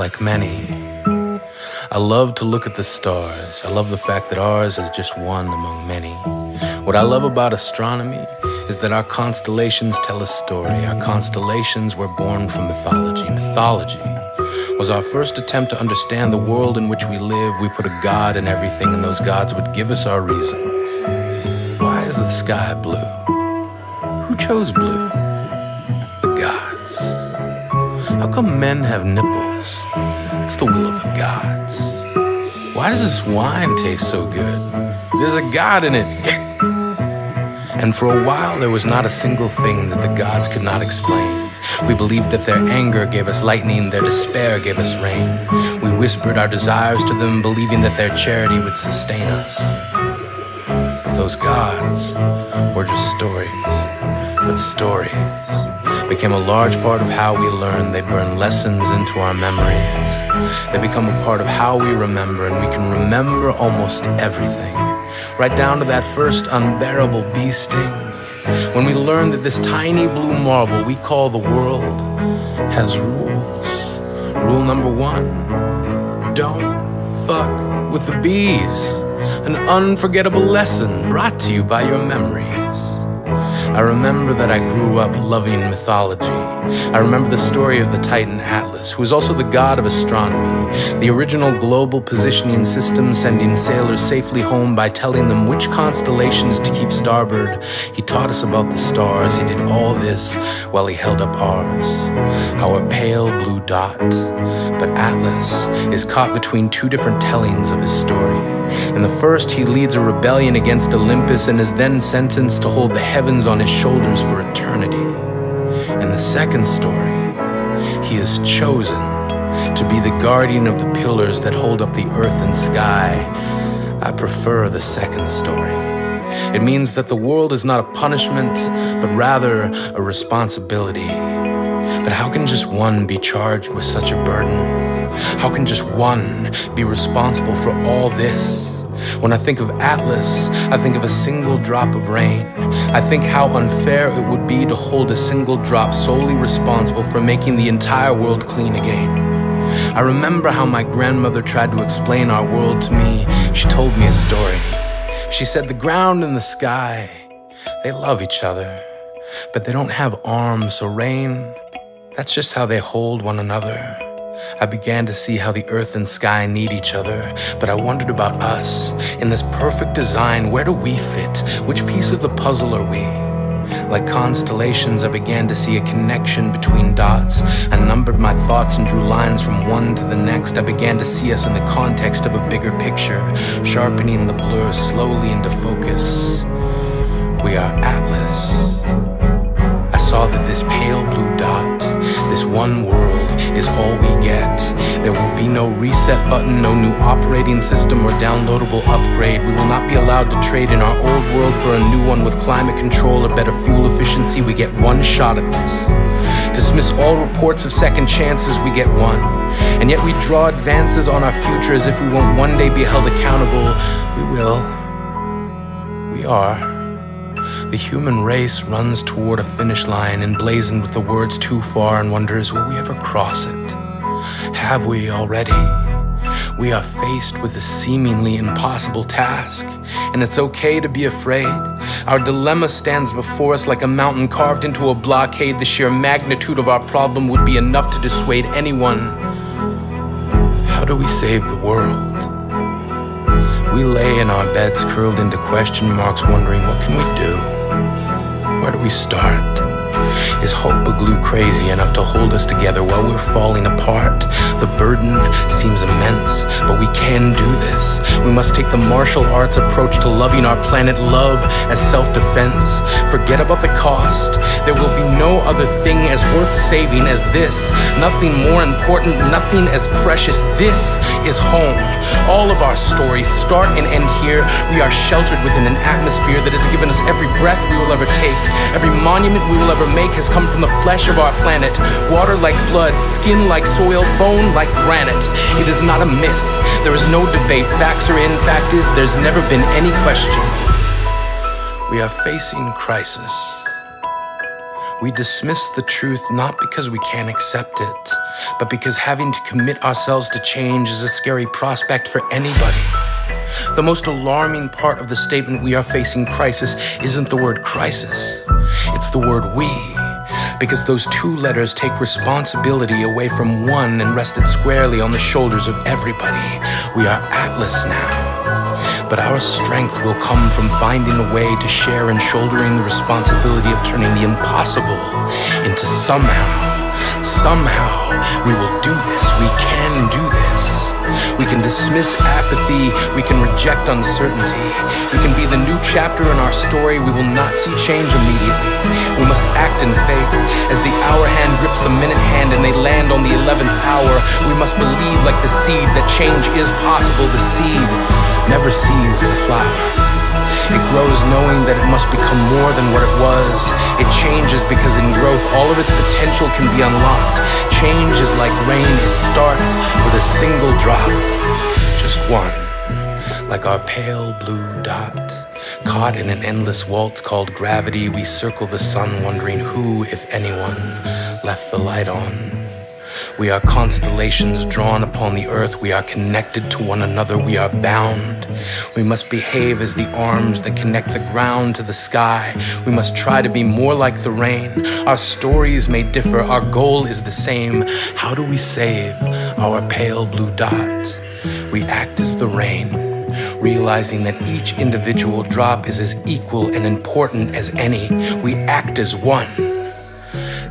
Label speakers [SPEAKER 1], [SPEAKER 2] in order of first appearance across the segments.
[SPEAKER 1] like many. I love to look at the stars. I love the fact that ours is just one among many. What I love about astronomy is that our constellations tell a story. Our constellations were born from mythology. Mythology was our first attempt to understand the world in which we live. We put a god in everything, and those gods would give us our reasons. Why is the sky blue? Who chose blue? The gods. How come men have nipples? It's the will of the gods. Why does this wine taste so good? There's a god in it. And for a while there was not a single thing that the gods could not explain. We believed that their anger gave us lightning, their despair gave us rain. We whispered our desires to them, believing that their charity would sustain us. But those gods were just stories. But stories became a large part of how we learn. They burn lessons into our memories. They become a part of how we remember, and we can remember almost everything, right down to that first unbearable bee sting, when we learn that this tiny blue marble we call the world has rules. Rule number 1, don't fuck with the bees. An unforgettable lesson brought to you by your memories. I remember that I grew up loving mythology. I remember the story of the Titan Atlas, who was also the god of astronomy, the original global positioning system, sending sailors safely home by telling them which constellations to keep starboard. He taught us about the stars. He did all this while he held up ours, our pale blue dot. But Atlas is caught between two different tellings of his story. In the first, he leads a rebellion against Olympus and is then sentenced to hold the heavens on his shoulders for eternity. In the second story, he is chosen to be the guardian of the pillars that hold up the earth and sky. I prefer the second story. It means that the world is not a punishment, but rather a responsibility. But how can just one be charged with such a burden? How can just one be responsible for all this? When I think of Atlas, I think of a single drop of rain. I think how unfair it would be to hold a single drop solely responsible for making the entire world clean again. I remember how my grandmother tried to explain our world to me. She told me a story. She said the ground and the sky, they love each other, but they don't have arms, so rain, that's just how they hold one another. I began to see how the earth and sky need each other, but I wondered about us. In this perfect design, where do we fit? Which piece of the puzzle are we? Like constellations, I began to see a connection between dots. I numbered my thoughts and drew lines from one to the next. I began to see us in the context of a bigger picture, sharpening the blur slowly into focus. We are Atlas. I saw that this pale blue dot, this one world, is all we get. There will be no reset button, no new operating system or downloadable upgrade. We will not be allowed to trade in our old world for a new one with climate control or better fuel efficiency. We get one shot at this. Dismiss all reports of second chances, we get one. And yet we draw advances on our future as if we won't one day be held accountable. We will. We are. The human race runs toward a finish line emblazoned with the words too far and wonders, will we ever cross it? Have we already? We are faced with a seemingly impossible task, and it's okay to be afraid. Our dilemma stands before us like a mountain carved into a blockade. The sheer magnitude of our problem would be enough to dissuade anyone. How do we save the world? We lay in our beds curled into question marks, wondering what can we do? Where do we start? Is hope a glue crazy enough to hold us together while we're falling apart? The burden seems immense, but we can do this. We must take the martial arts approach to loving our planet, love as self-defense. Forget about the cost. There will be no other thing as worth saving as this. Nothing more important, nothing as precious. This is home. All of our stories start and end here. We are sheltered within an atmosphere that has given us every breath we will ever take. Every monument we will ever make has come from the flesh of our planet. Water like blood, skin like soil, bone like granite. It is not a myth. There is no debate. Facts are in. Fact is, there's never been any question. We are facing crisis. We dismiss the truth not because we can't accept it, but because having to commit ourselves to change is a scary prospect for anybody. The most alarming part of the statement "we are facing crisis" isn't the word crisis, it's the word "we," because those two letters take responsibility away from one and rest it squarely on the shoulders of everybody. We are Atlas now. But our strength will come from finding a way to share and shouldering the responsibility of turning the impossible into somehow we will do this. We can do this. We can dismiss apathy. We can reject uncertainty. We can be the new chapter in our story. We will not see change immediately. We must act in faith. As the hour hand grips the minute hand and they land on the 11th hour, we must believe like the seed that change is possible. The seed never sees the flower. It grows knowing that it must become more than what it was. It changes because in growth, all of its potential can be unlocked. Change is like rain. It starts with a single drop. Just one. Like our pale blue dot. Caught in an endless waltz called gravity, we circle the sun wondering who, if anyone, left the light on. We are constellations drawn upon the earth. We are connected to one another. We are bound. We must behave as the arms that connect the ground to the sky. We must try to be more like the rain. Our stories may differ. Our goal is the same. How do we save our pale blue dot? We act as the rain, realizing that each individual drop is as equal and important as any. We act as one.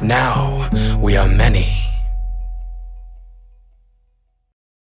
[SPEAKER 1] Now we are many.